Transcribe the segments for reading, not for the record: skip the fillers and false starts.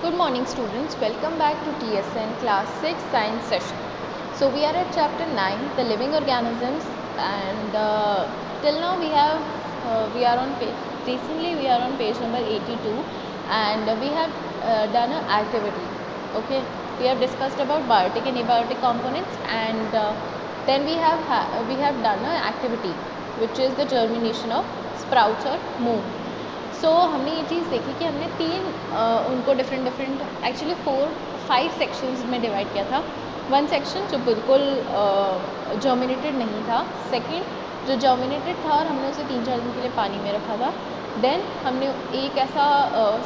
Good morning students, welcome back to TSN class 6 science session. So we are at chapter 9, the living organisms, and till now we are on page, recently we are on page number 82, and we have done an activity. Okay, we have discussed about biotic and abiotic components, and then we have done an activity which is the germination of sprouts or moon. सो हमने ये चीज़ देखी कि हमने उनको different actually 4-5 sections में divide किया था. One section जो बिल्कुल जर्मिनेटेड नहीं था, सेकंड जो जर्मिनेटेड था और हमने उसे 3-4 दिन के लिए पानी में रखा था. देन हमने एक ऐसा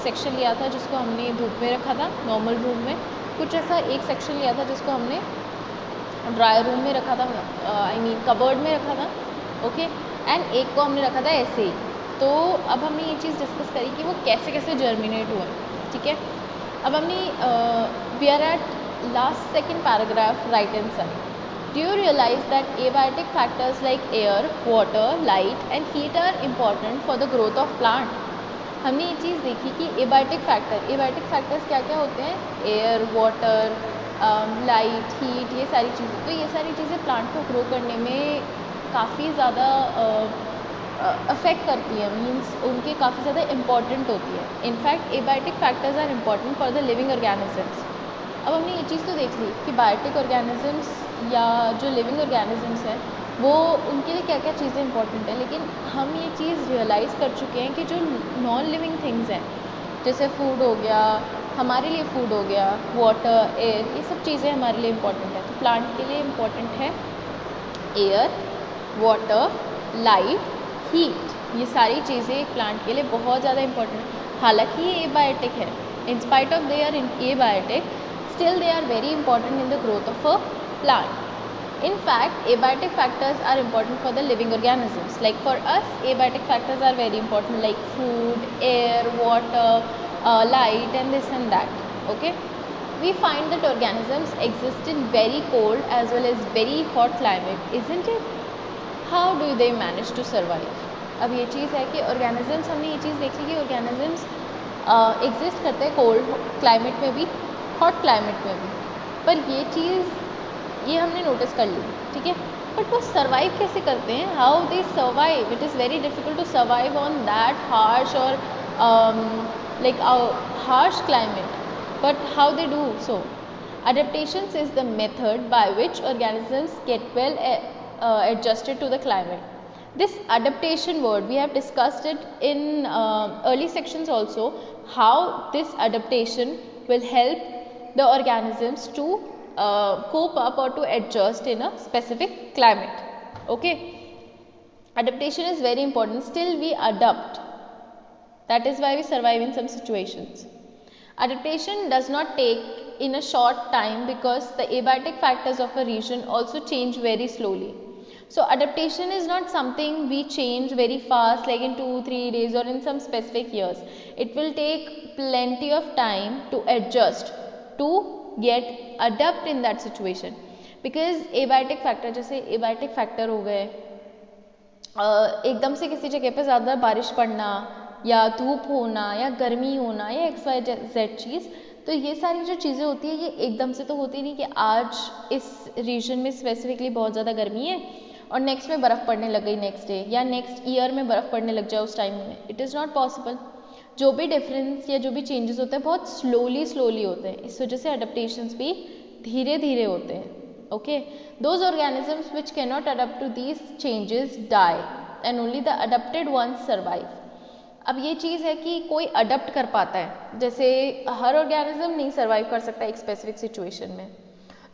सेक्शन लिया था जिसको हमने धूप में रखा था नॉर्मल रूम में, कुछ ऐसा एक सेक्शन लिया था जिसको हमने ड्राई रूम में रखा था, आई मीन कबर्ड में रखा था. ओके, एंड एक को हमने रखा था ऐसे ही. तो अब हमने ये चीज़ डिस्कस करी कि वो कैसे कैसे जर्मिनेट हुआ. ठीक है, अब हमने we are at last second paragraph right hand side. Do you realise that abiotic factors like air, water, light and heat are important for the growth of plant. हमने ये चीज़ देखी कि एबायोटिक फैक्टर्स क्या क्या होते हैं, एयर, वाटर, लाइट, हीट, ये सारी चीज़ें. तो ये सारी चीज़ें प्लांट को ग्रो करने में काफ़ी ज़्यादा अफेक्ट करती है, मीन्स उनके काफ़ी ज़्यादा इम्पॉर्टेंट होती है. In fact abiotic factors are important for the living organisms. अब हमने ये चीज़ तो देख ली कि बायोटिक ऑर्गेनिजम्स या जो लिविंग ऑर्गेनिजम्स हैं वो उनके लिए क्या क्या चीज़ें इंपॉर्टेंट है, लेकिन हम ये चीज़ रियलाइज़ कर चुके हैं कि जो नॉन लिविंग थिंग्स हैं जैसे फूड हो गया, हमारे लिए फूड हो गया, वाटर, एयर, ये सब चीज़ें हमारे लिए इम्पॉर्टेंट है. तो प्लांट के लिए इम्पॉर्टेंट है एयर, वाटर, लाइट, हीट. ये सारी चीज़ें एक प्लांट के लिए बहुत ज़्यादा इंपॉर्टेंट है. हालांकि ये एबायोटिक है, in spite of they are abiotic, still they are very important in the growth of a plant. In fact, abiotic factors are important for the living organisms. Like for us, abiotic factors are very important, like food, air, water, light, and this and that. Okay, we find that organisms exist in very cold as well as very hot climate, isn't it? How do they manage to survive? अब ये चीज़ है कि organisms, हमने ये चीज़ देखी कि organisms exist करते हैं कोल्ड क्लाइमेट में भी, हॉट क्लाइमेट में भी. पर ये चीज़ ये हमने नोटिस कर ली. ठीक है, बट वो सर्वाइव कैसे करते हैं, how they survive. It is very difficult to survive on that harsh or like harsh climate. But how they do so? Adaptations is the method by which organisms get well adjusted to the climate. This adaptation word, we have discussed it in early sections also, how this adaptation will help the organisms to cope up or to adjust in a specific climate. Okay, adaptation is very important. Still we adapt, that is why we survive in some situations. Adaptation does not take in a short time because the abiotic factors of a region also change very slowly. So adaptation is not something we change very fast, like in 2-3 days or in some specific years. It will take plenty of time to adjust, to adapt in that situation. Because abiotic factor, जैसे abiotic factor हो गए, एकदम से किसी जगह पे ज़्यादा बारिश पड़ना या धूप होना या गर्मी होना या XYZ चीज़, तो ये सारी जो चीज़ें होती है ये एकदम से तो होती नहीं कि आज इस रीजन में स्पेसिफिकली बहुत ज़्यादा गर्मी है और नेक्स्ट में बर्फ़ पड़ने लग गई नेक्स्ट डे, या नेक्स्ट ईयर में बर्फ़ पड़ने लग जाए उस टाइम में. It is not possible. जो भी डिफरेंस या जो भी चेंजेस होते हैं बहुत स्लोली होते हैं. इस वजह से अडेप्टेशंस भी धीरे धीरे होते हैं. Okay, those organisms which can not adapt to these changes die and only the adapted ones survive. अब ये चीज़ है कि कोई अडेप्ट कर पाता है, जैसे हर ऑर्गेनिज्म नहीं सर्वाइव कर सकता एक स्पेसिफिक सिचुएशन में.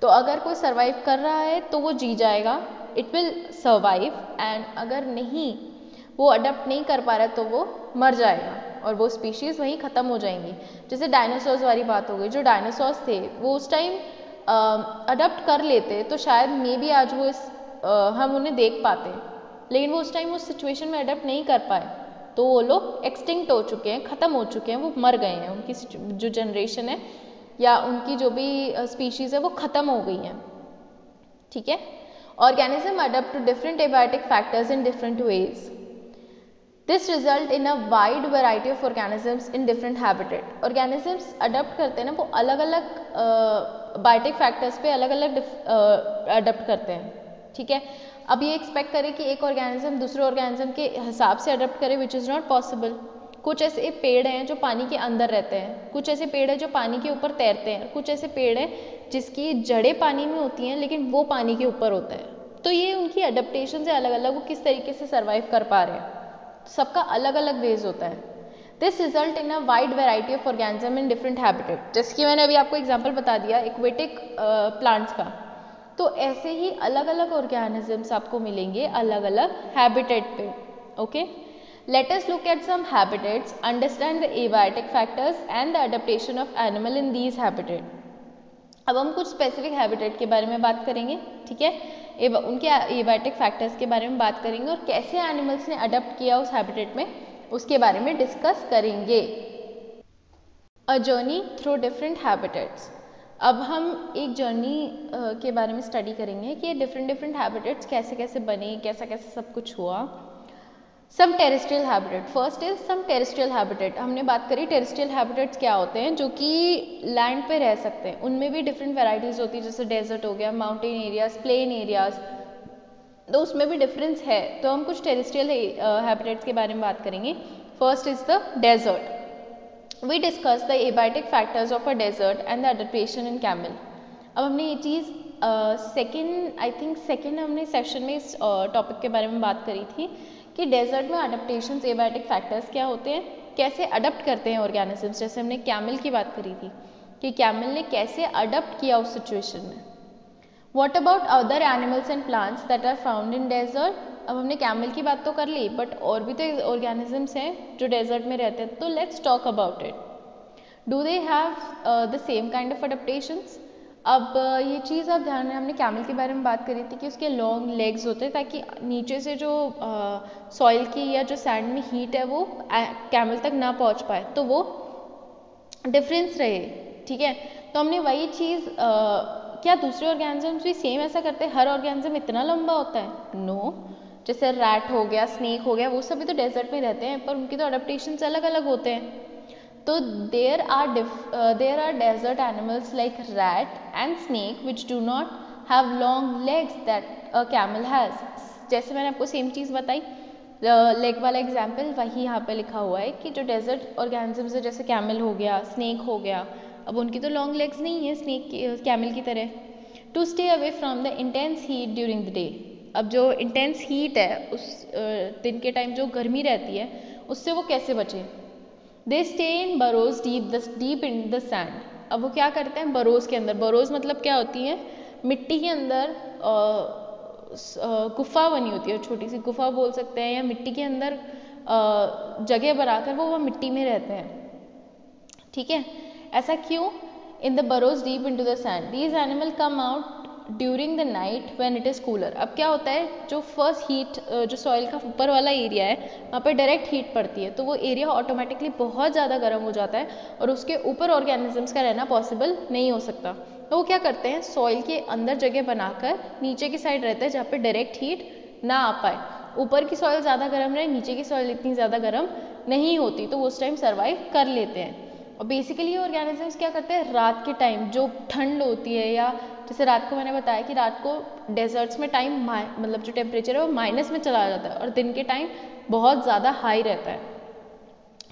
तो अगर कोई सर्वाइव कर रहा है तो वो जी जाएगा, इट विल सर्वाइव. एंड अगर नहीं, वो अडेप्ट नहीं कर पा रहा है तो वो मर जाएगा और वो स्पीशीज़ वहीं ख़त्म हो जाएंगी. जैसे डायनासोर्स वाली बात हो गई. जो डायनासोर्स थे वो उस टाइम अडेप्ट कर लेते तो शायद मे बी आज वो हम उन्हें देख पाते, लेकिन वो उस टाइम उस सिचुएशन में अडेप्ट नहीं कर पाए तो वो लोग एक्सटिंक्ट हो चुके हैं, ख़त्म हो चुके हैं, वो मर गए हैं. उनकी जो जनरेशन है या उनकी जो भी स्पीशीज़ है वो ख़त्म हो गई हैं. ठीक है, organism adapt to different abiotic factors in different ways. This result in a wide variety of organisms in different habitat. Organisms adapt करते हैं ना, वो अलग अलग बायोटिक फैक्टर्स पे अलग अलग अडप्ट करते हैं, ठीक है। अब ये एक्सपेक्ट करें कि एक ऑर्गेनिज्म दूसरे ऑर्गेनिज्म के हिसाब से अडप्ट करे, विच इज़ नॉट पॉसिबल। कुछ ऐसे पेड़ हैं जो पानी के अंदर रहते हैं, कुछ ऐसे पेड़ हैं जो पानी के ऊपर तैरते हैं, कुछ ऐसे पेड़ हैं जिसकी जड़ें पानी में होती हैं लेकिन वो पानी के ऊपर होता है। तो ये उनकी अडप्टेशन से अलग अलग, वो किस तरीके से सर्वाइव कर पा रहे हैं, सबका अलग अलग वेज होता है। This result in a wide variety of organism in different habitat. जैसे कि मैंने अभी आपको एग्जांपल बता दिया एक्वेटिक प्लांट्स का, तो ऐसे ही अलग अलग ऑर्गेनिजम्स आपको मिलेंगे अलग अलग हैबिटेट पे। Okay, let us look at some habitats, understand the abiotic factors and the adaptation of animal in these habitat. अब हम कुछ स्पेसिफिक हैबिटेट के बारे में बात करेंगे, ठीक है, उनके एबायोटिक फैक्टर्स के बारे में बात करेंगे और कैसे एनिमल्स ने अडप्ट किया उस हैबिटेट में, उसके बारे में डिस्कस करेंगे। A journey through different habitats. अब हम एक जर्नी के बारे में स्टडी करेंगे कि ये डिफरेंट हैबिटेट्स कैसे कैसे बने, कैसा कैसे सब कुछ हुआ। Some terrestrial habitat, first is some terrestrial habitat. हमने बात करी टेरेस्ट्रियल हैबिटेट्स क्या होते हैं, जो कि लैंड पे रह सकते हैं, उनमें भी डिफरेंट वेराइटीज होती है, जैसे डेजर्ट हो गया, माउंटेन एरियाज, प्लेन एरियाज, तो उसमें भी डिफरेंस है। तो हम कुछ टेरेस्ट्रियल हैबिटेट्स के बारे में बात करेंगे। First is the desert. We discuss the abiotic factors of a desert and the adaptation in camel. अब हमने ये चीज़ सेकेंड हमने सेशन में इस टॉपिक के बारे में बात करी थी कि डेजर्ट में अडेप्टेशन एबायोटिक फैक्टर्स क्या होते हैं, कैसे अडप्ट करते हैं ऑर्गेनिजम्स। जैसे हमने कैमल की बात करी थी कि कैमल ने कैसे अडप्ट किया उस सिचुएशन में। What about other animals and plants that are found in desert? अब हमने कैमल की बात तो कर ली, बट और भी तो ऑर्गेनिजम्स हैं जो डेजर्ट में रहते हैं, तो let's talk about it. Do they have the same kind of adaptations? अब ये चीज़ आप ध्यान में, हमने कैमल के बारे में बात करी थी कि उसके लॉन्ग लेग्स होते हैं ताकि नीचे से जो सॉइल की या जो सैंड में हीट है वो कैमल तक ना पहुंच पाए, तो वो डिफरेंस रहे, ठीक है। तो हमने वही चीज़ क्या दूसरे ऑर्गेनिजम्स भी सेम ऐसा करते हैं? हर ऑर्गेनिज्म इतना लंबा होता है? नो। जैसे रैट हो गया, स्नेक हो गया, वो सभी तो डेजर्ट में रहते हैं, पर उनकी तो अडेप्टेशंस अलग अलग होते हैं। तो there are desert animals like rat and snake which do not have long legs that a camel has. जैसे मैंने आपको सेम चीज़ बताई, लेग वाला एग्जाम्पल वही यहाँ पे लिखा हुआ है कि जो डेजर्ट ऑर्गेनिजम्स है, जैसे कैमल हो गया, स्नेक हो गया, अब उनकी तो लॉन्ग लेग्स नहीं है स्नेक कैमल की तरह। To stay away from the intense heat during the day. अब जो इंटेंस हीट है उस दिन के टाइम जो गर्मी रहती है, उससे वो कैसे बचे? They stay in burrows deep in the sand. अब वो क्या करते हैं? बरोज के अंदर, बरोज मतलब क्या होती है? मिट्टी के अंदर गुफा बनी होती है, छोटी सी गुफा बोल सकते हैं, या मिट्टी के अंदर जगह बनाकर वो मिट्टी में रहते हैं, ठीक है। ऐसा क्यों? In the burrows deep into the sand, these animal come out during the night when it is cooler. अब क्या होता है, जो फर्स्ट हीट जो सॉइल का ऊपर वाला एरिया है, वहाँ पे डायरेक्ट हीट पड़ती है, तो वो एरिया ऑटोमेटिकली बहुत ज़्यादा गर्म हो जाता है और उसके ऊपर ऑर्गेनिजम्स का रहना पॉसिबल नहीं हो सकता। तो वो क्या करते हैं, सॉइल के अंदर जगह बनाकर नीचे की साइड रहते हैं जहाँ पे डायरेक्ट हीट ना आ पाए। ऊपर की सॉइल ज़्यादा गर्म रहे, नीचे की सॉइल इतनी ज़्यादा गर्म नहीं होती, तो वो उस टाइम सर्वाइव कर लेते हैं। और बेसिकली ऑर्गेनिजम्स क्या करते हैं, रात के टाइम जो ठंड होती है, या जैसे रात को मैंने बताया कि रात को डेजर्ट्स में टाइम मतलब जो टेम्परेचर है वो माइनस में चला जाता है और दिन के टाइम बहुत ज़्यादा हाई रहता है।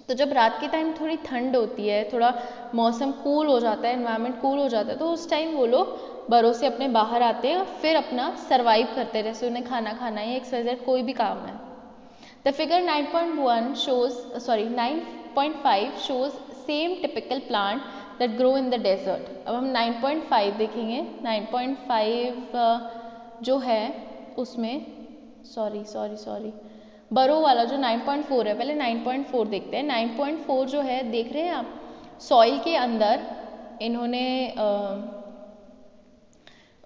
तो जब रात के टाइम थोड़ी ठंड होती है, थोड़ा मौसम कूल हो जाता है, एनवायरनमेंट कूल हो जाता है, तो उस टाइम वो लोग बरों से अपने बाहर आते हैं और फिर अपना सर्वाइव करते हैं, जैसे उन्हें खाना खाना है, XYZ कोई भी काम है। The figure 9.5 shows same typical plant that grow in the desert. अब हम 9.5 देखेंगे। 9.5 जो है उसमें सॉरी बरो वाला जो 9.4 है, पहले 9.4 देखते हैं। 9.4 जो है, देख रहे हैं आप, सॉइल के अंदर इन्होंने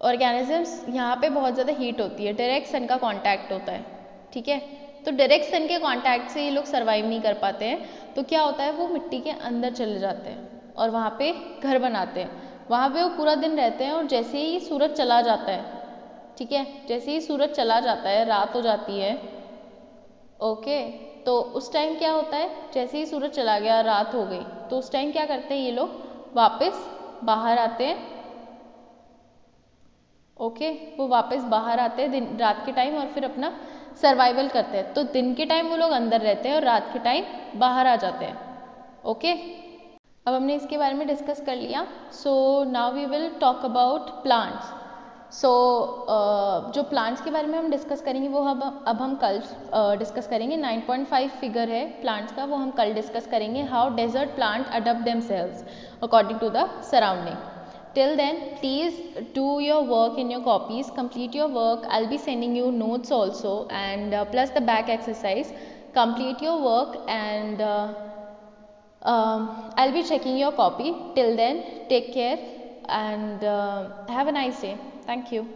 ऑर्गेनिजम्स, यहाँ पे बहुत ज़्यादा हीट होती है, डायरेक्ट सन का कांटेक्ट होता है, ठीक है। तो डायरेक्ट सन के कांटेक्ट से ये लोग सर्वाइव नहीं कर पाते हैं, तो क्या होता है, वो मिट्टी के अंदर चले जाते हैं और वहाँ पे घर बनाते हैं। वहाँ पे वो पूरा दिन रहते हैं और जैसे ही सूरज चला जाता है, ठीक है, जैसे ही सूरज चला जाता है, रात हो जाती है, ओके, तो उस टाइम क्या होता है, जैसे ही सूरज चला गया, रात हो गई, तो उस टाइम क्या करते हैं ये लोग, वापस बाहर आते हैं। ओके, वो वापस बाहर आते हैं दिन रात के टाइम और फिर अपना सर्वाइवल करते हैं। तो दिन के टाइम वो लोग अंदर रहते हैं और रात के टाइम बाहर आ जाते हैं। ओके, अब हमने इसके बारे में डिस्कस कर लिया। So now we will talk about plants. So जो प्लांट्स के बारे में हम डिस्कस करेंगे वो अब हम कल डिस्कस करेंगे। 9.5 फिगर है प्लांट्स का, वो हम कल डिस्कस करेंगे। How desert plant adopt themselves according to the surrounding. Till then, please do your work in your copies. Complete your work. I'll be sending you notes also, and plus the back exercise. Complete your work, and I'll be checking your copy. Till then, take care and have a nice day. Thank you.